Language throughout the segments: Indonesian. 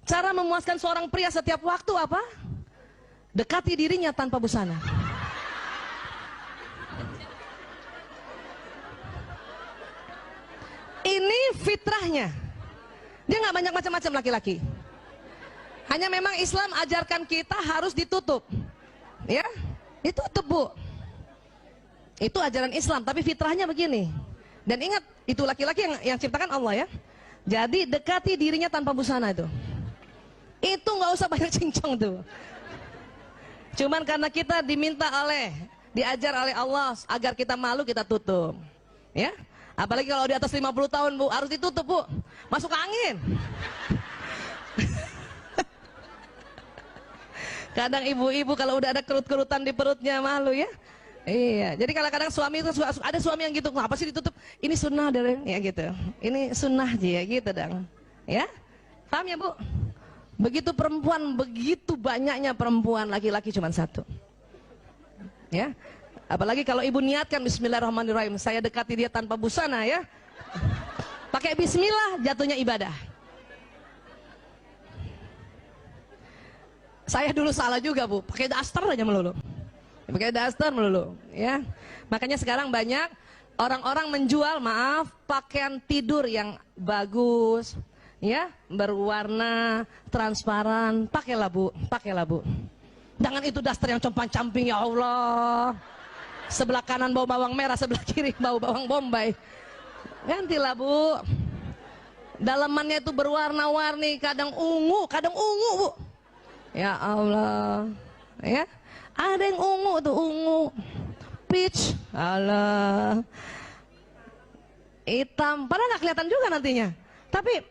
Cara memuaskan seorang pria setiap waktu apa? Dekati dirinya tanpa busana. Ini fitrahnya. Dia nggak banyak macam-macam laki-laki. Hanya memang Islam ajarkan kita harus ditutup. Ya, ditutup, Bu. Itu ajaran Islam, tapi fitrahnya begini. Dan ingat, itu laki-laki yang ciptakan Allah ya. Jadi dekati dirinya tanpa busana itu. Itu nggak usah banyak cincong tuh. Cuman karena kita diajar oleh Allah agar kita malu, kita tutup. Ya. Apalagi kalau di atas 50 tahun, Bu, harus ditutup, Bu. Masuk angin. Kadang ibu-ibu kalau udah ada kerut-kerutan di perutnya malu ya. Iya, jadi kadang-kadang suami itu ada suami yang gitu, apa sih ditutup? Ini sunnah dari ya gitu. Ini sunnah aja ya gitu dong. Ya, paham ya Bu? Begitu perempuan, begitu banyaknya perempuan, laki-laki cuma satu. Ya, apalagi kalau ibu niatkan Bismillahirrahmanirrahim, saya dekati dia tanpa busana ya. Pakai Bismillah, jatuhnya ibadah. Saya dulu salah juga, Bu, pakai daster aja melulu. Pakai daster melulu, ya. Makanya sekarang banyak orang-orang menjual, maaf, pakaian tidur yang bagus, ya, berwarna transparan. Pakailah, Bu, pakailah, Bu. Jangan itu daster yang compang-camping, ya Allah. Sebelah kanan bau bawang merah, sebelah kiri bau bawang bombay. Gantilah, Bu. Dalamannya itu berwarna-warni, kadang ungu, Bu. Ya Allah, ya, ada yang ungu tuh, ungu, peach, Allah, hitam, padahal nggak kelihatan juga nantinya. Tapi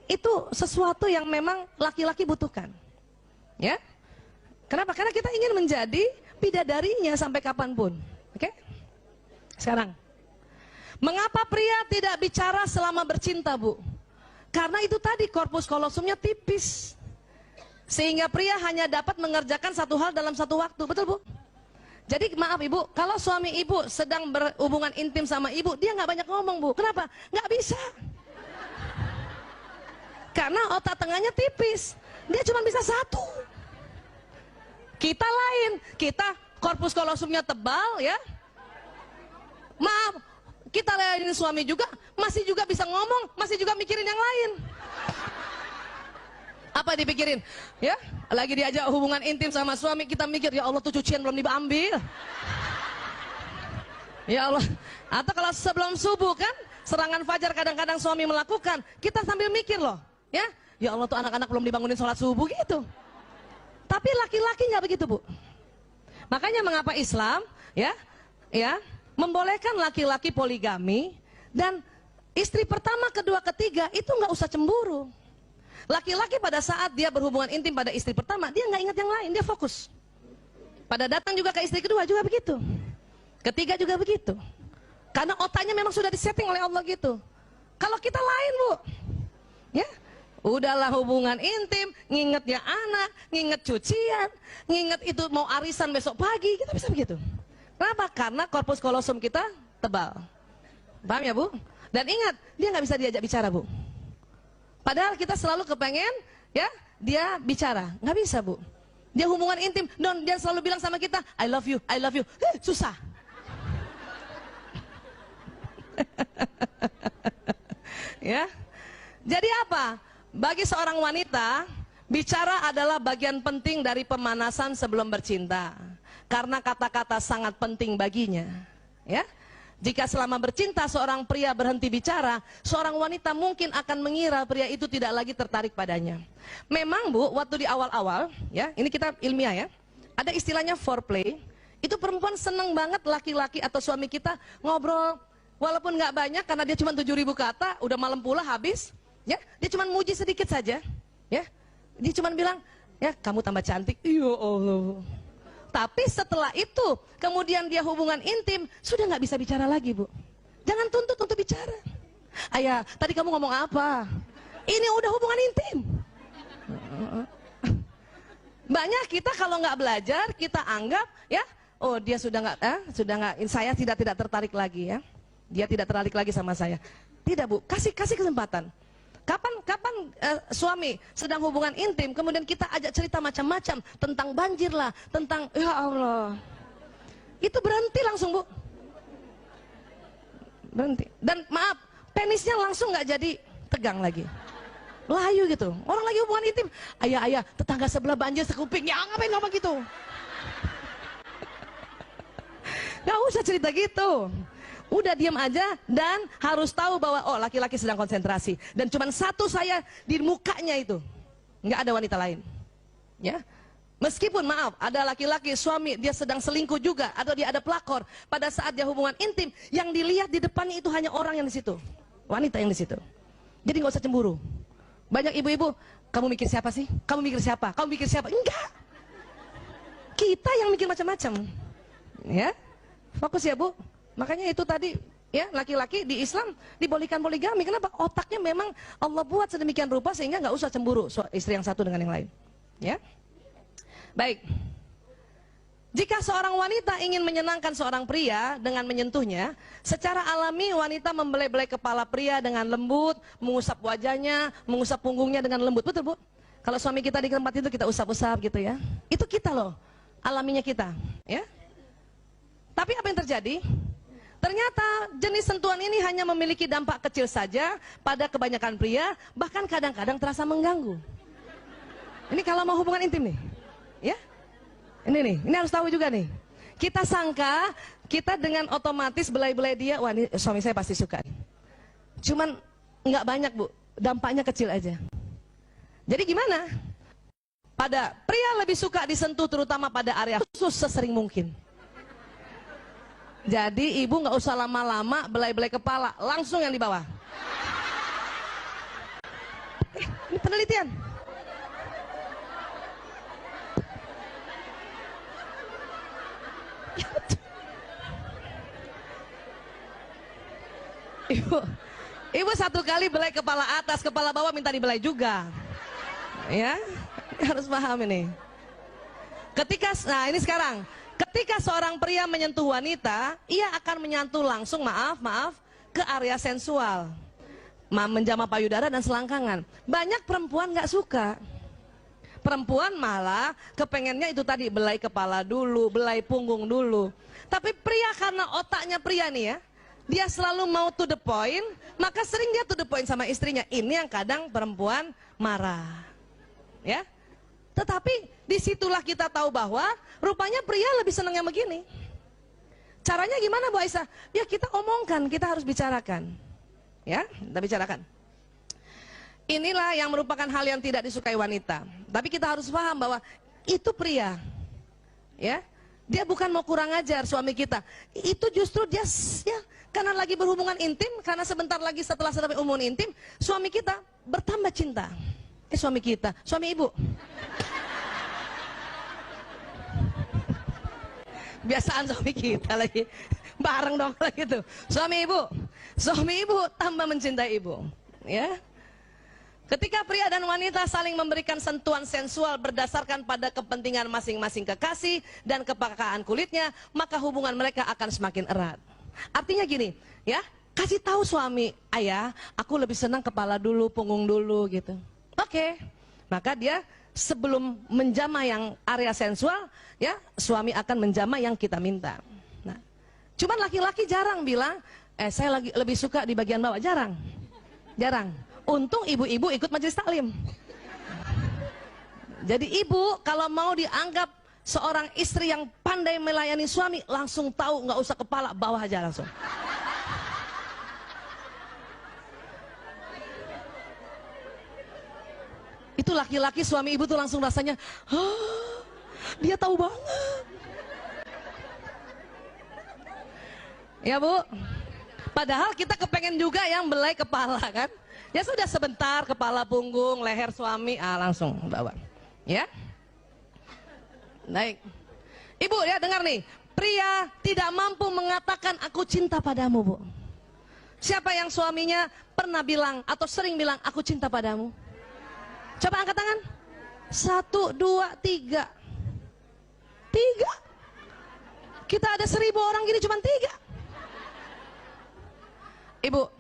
itu sesuatu yang memang laki-laki butuhkan, ya. Kenapa? Karena kita ingin menjadi bidadarinya sampai kapanpun. Oke? Sekarang, mengapa pria tidak bicara selama bercinta, Bu? Karena itu tadi korpus kolosumnya tipis. Sehingga pria hanya dapat mengerjakan satu hal dalam satu waktu, betul Bu? Jadi maaf Ibu, kalau suami Ibu sedang berhubungan intim sama Ibu, dia nggak banyak ngomong Bu. Kenapa? Nggak bisa. Karena otak tengahnya tipis, dia cuma bisa satu. Kita lain, kita korpus kolosumnya tebal ya. Maaf, kita lain suami juga, masih juga bisa ngomong, masih juga mikirin yang lain. Apa dipikirin? Ya, lagi diajak hubungan intim sama suami, kita mikir, ya Allah tuh cucian belum diambil. Ya Allah. Atau kalau sebelum subuh kan, serangan fajar kadang-kadang suami melakukan, kita sambil mikir loh, ya. Ya Allah tuh anak-anak belum dibangunin sholat subuh gitu. Tapi laki-laki nggak begitu Bu. Makanya mengapa Islam, ya, membolehkan laki-laki poligami dan istri pertama, kedua, ketiga itu nggak usah cemburu. Laki-laki pada saat dia berhubungan intim pada istri pertama, dia nggak ingat yang lain, dia fokus. Pada datang juga ke istri kedua juga begitu. Ketiga juga begitu. Karena otaknya memang sudah disetting oleh Allah gitu. Kalau kita lain Bu, ya, udahlah hubungan intim, nginget ya anak, nginget cucian, nginget itu mau arisan besok pagi, kita bisa begitu. Kenapa? Karena korpus kolosum kita tebal. Paham ya Bu? Dan ingat, dia nggak bisa diajak bicara Bu. Padahal kita selalu kepengen, ya, dia bicara, nggak bisa Bu. Dia hubungan intim, dia selalu bilang sama kita, I love you, susah. Ya, jadi apa? Bagi seorang wanita, bicara adalah bagian penting dari pemanasan sebelum bercinta, karena kata-kata sangat penting baginya, ya. Jika selama bercinta seorang pria berhenti bicara, seorang wanita mungkin akan mengira pria itu tidak lagi tertarik padanya. Memang Bu, waktu di awal-awal, ya, ini kita ilmiah ya, ada istilahnya foreplay. Itu perempuan seneng banget laki-laki atau suami kita ngobrol, walaupun nggak banyak karena dia cuma 7.000 kata, udah malam pula habis, ya, dia cuma muji sedikit saja, ya, dia cuma bilang, ya kamu tambah cantik, ya Allah. Tapi setelah itu, kemudian dia hubungan intim, sudah nggak bisa bicara lagi Bu. Jangan tuntut untuk bicara. Ayah, tadi kamu ngomong apa? Ini udah hubungan intim. Banyak kita kalau nggak belajar, kita anggap, ya, oh dia sudah nggak, saya tidak tertarik lagi ya. Dia tidak tertarik lagi sama saya. Tidak Bu, kasih kesempatan. Suami sedang hubungan intim, kemudian kita ajak cerita macam-macam tentang banjir lah, tentang ya Allah. Itu berhenti langsung, Bu. Berhenti. Dan maaf, penisnya langsung nggak jadi tegang lagi. Layu gitu. Orang lagi hubungan intim, ayah, tetangga sebelah banjir sekuping. Ya ngapain ngomong gitu? Gak usah cerita gitu. Udah diam aja dan harus tahu bahwa oh laki-laki sedang konsentrasi dan cuma satu saya di mukanya itu, nggak ada wanita lain, ya. Meskipun maaf ada laki-laki suami dia sedang selingkuh juga atau dia ada pelakor pada saat dia hubungan intim yang dilihat di depannya itu hanya orang yang di situ, wanita yang di situ. Jadi nggak usah cemburu. Banyak ibu-ibu, kamu mikir siapa sih? Kamu mikir siapa? Kamu mikir siapa? Enggak. Kita yang mikir macam-macam, ya. Fokus ya Bu. Makanya itu tadi ya laki-laki di Islam dibolehkan poligami. Kenapa? Otaknya memang Allah buat sedemikian rupa sehingga nggak usah cemburu istri yang satu dengan yang lain. Ya, baik. Jika seorang wanita ingin menyenangkan seorang pria dengan menyentuhnya, secara alami wanita membelai-belai kepala pria dengan lembut, mengusap wajahnya, mengusap punggungnya dengan lembut. Betul Bu? Kalau suami kita di tempat itu kita usap-usap gitu ya. Itu kita loh, alaminya kita. Ya. Tapi apa yang terjadi? Ternyata jenis sentuhan ini hanya memiliki dampak kecil saja pada kebanyakan pria, bahkan kadang-kadang terasa mengganggu. Ini kalau mau hubungan intim nih, ya. Ini harus tahu juga nih. Kita sangka kita dengan otomatis belai-belai dia, wah ini suami saya pasti suka. Cuman nggak banyak Bu, dampaknya kecil aja. Jadi gimana? Pada pria lebih suka disentuh terutama pada area khusus sesering mungkin. Jadi ibu nggak usah lama-lama belai-belai kepala, langsung yang di bawah. Ini penelitian. Ibu satu kali belai kepala atas, kepala bawah minta dibelai juga. Ya, harus paham ini. Nah ini sekarang. Ketika seorang pria menyentuh wanita, ia akan menyentuh langsung, maaf, ke area sensual, menjamah payudara dan selangkangan. Banyak perempuan nggak suka. Perempuan malah kepengennya itu tadi, belai kepala dulu, belai punggung dulu. Tapi pria karena otaknya pria nih ya, dia selalu mau to the point, maka sering dia to the point sama istrinya. Ini yang kadang perempuan marah. Ya. Tetapi disitulah kita tahu bahwa rupanya pria lebih senang yang begini. Caranya gimana Bu Aisyah? Ya kita omongkan, kita harus bicarakan. Ya, kita bicarakan. Inilah yang merupakan hal yang tidak disukai wanita. Tapi kita harus paham bahwa itu pria. Ya, dia bukan mau kurang ajar suami kita. Itu justru dia ya, karena lagi berhubungan intim, karena sebentar lagi setelah hubungan intim, suami kita bertambah cinta. Suami kita, suami ibu. Biasaan suami kita lagi bareng dong lagi tuh. Suami ibu tambah mencintai ibu. Ya. Ketika pria dan wanita saling memberikan sentuhan sensual berdasarkan pada kepentingan masing-masing kekasih dan kepekaan kulitnya, maka hubungan mereka akan semakin erat. Artinya gini, ya, kasih tahu suami, ayah, aku lebih senang kepala dulu, punggung dulu gitu. Oke, maka dia sebelum menjamah yang area sensual, ya suami akan menjamah yang kita minta. Nah, cuman laki-laki jarang bilang, saya lebih suka di bagian bawah, jarang. Untung ibu-ibu ikut majelis taklim. Jadi ibu kalau mau dianggap seorang istri yang pandai melayani suami, langsung tahu, nggak usah kepala, bawah aja langsung. Itu laki-laki suami ibu tuh langsung rasanya, dia tahu banget. Ya Bu, padahal kita kepengen juga yang belai kepala kan. Ya sudah sebentar, kepala, punggung, leher suami, langsung bawa. Ya. Baik. Ibu ya dengar nih, pria tidak mampu mengatakan aku cinta padamu Bu. Siapa yang suaminya pernah bilang atau sering bilang aku cinta padamu? Coba angkat tangan. 1, 2, 3. 3. Kita ada 1000 orang gini cuma 3. Ibu,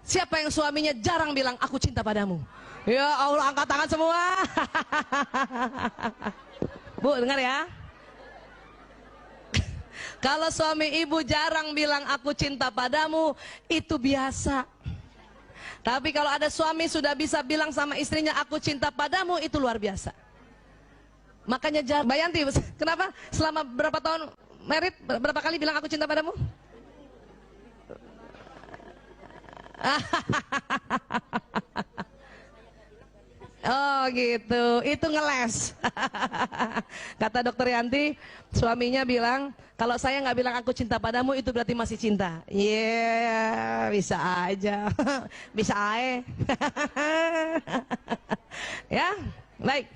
Siapa yang suaminya jarang bilang aku cinta padamu? Ya Allah, angkat tangan semua. Bu, dengar ya. Kalau suami ibu jarang bilang aku cinta padamu, itu biasa. Tapi kalau ada suami sudah bisa bilang sama istrinya aku cinta padamu, itu luar biasa. Makanya Bayanti, kenapa selama berapa tahun married, berapa kali bilang aku cinta padamu? Oh gitu, itu ngeles. Kata dokter Yanti, suaminya bilang, kalau saya nggak bilang aku cinta padamu, itu berarti masih cinta. Iya, bisa aja, bisa aja. Ya, baik.